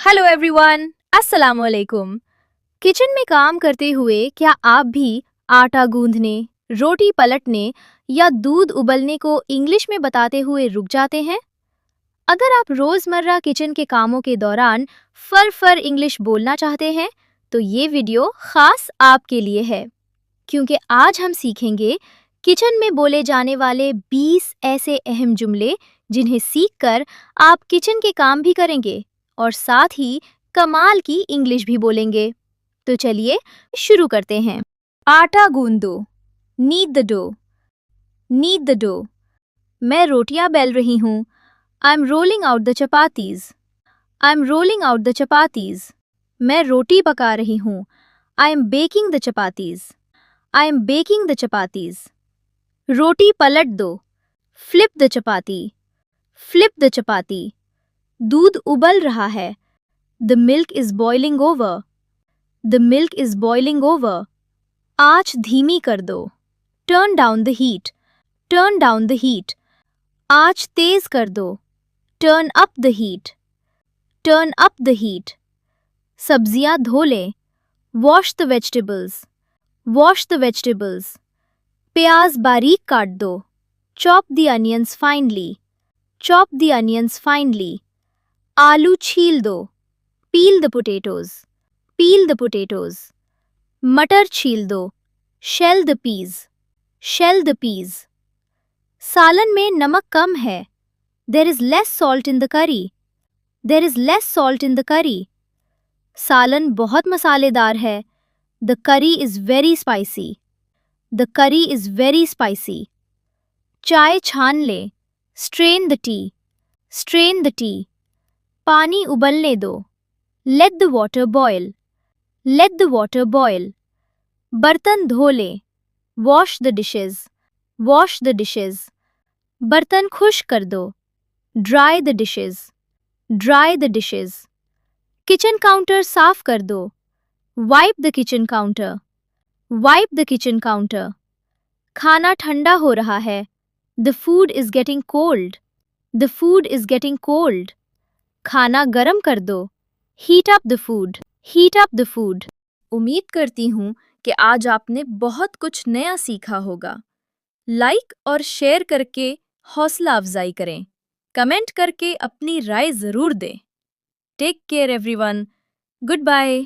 Hello everyone, अस्सलाम वालेकुम। Kitchen में काम करते हुए क्या आप भी आटा गूंदने, रोटी पलटने या दूध उबलने को इंग्लिश में बताते हुए रुक जाते हैं? अगर आप रोजमर्रा किचन के कामों के दौरान फर इंग्लिश बोलना चाहते हैं, तो ये वीडियो खास आपके लिए है, क्योंकि आज हम सीखेंगे किचन में बोले जाने वाले 20 ऐसे अहम जुमले जिन्हें सीखकर आप किचन के काम भी करेंगे और साथ ही कमाल की इंग्लिश भी बोलेंगे। तो चलिए शुरू करते हैं। आटा गूंदो, need the dough, need the dough. मैं रोटियां बेल रही हूँ, I am rolling out the chapatis, I am rolling out the chapatis. मैं रोटी पका रही हूँ, I am baking the chapatis, I am baking the chapatis. रोटी पलट दो, flip the chapati, flip the chapati. दूध उबल रहा है, the milk is boiling over, the milk is boiling over. आँच धीमी कर दो, turn down the heat, turn down the heat. आँच तेज कर दो, turn up the heat, turn up the heat. सब्जियां धो लें, wash the vegetables, wash the vegetables. प्याज बारीक काट दो, chop the onions finely, chop the onions finely. आलू छील दो, peel the potatoes, peel the potatoes. मटर छील दो, shell the peas, shell the peas. सालन में नमक कम है, there is less salt in the करी, there is less salt in the curry. सालन बहुत मसालेदार है, the curry is very spicy, the curry is very spicy. चाय छान ले, strain the tea, strain the tea. पानी उबलने दो, let the water boil, let the water boil. बर्तन धो ले, wash the dishes, wash the dishes. बर्तन खुश्क कर दो, dry the dishes, dry the dishes. Kitchen counter साफ कर दो, wipe the kitchen counter, wipe the kitchen counter. खाना ठंडा हो रहा है, the food is getting cold, the food is getting cold. खाना गरम कर दो, heat up the food, heat up the food. उम्मीद करती हूँ कि आज आपने बहुत कुछ नया सीखा होगा। लाइक और शेयर करके हौसला अफजाई करें, कमेंट करके अपनी राय जरूर दें। Take care everyone, good bye.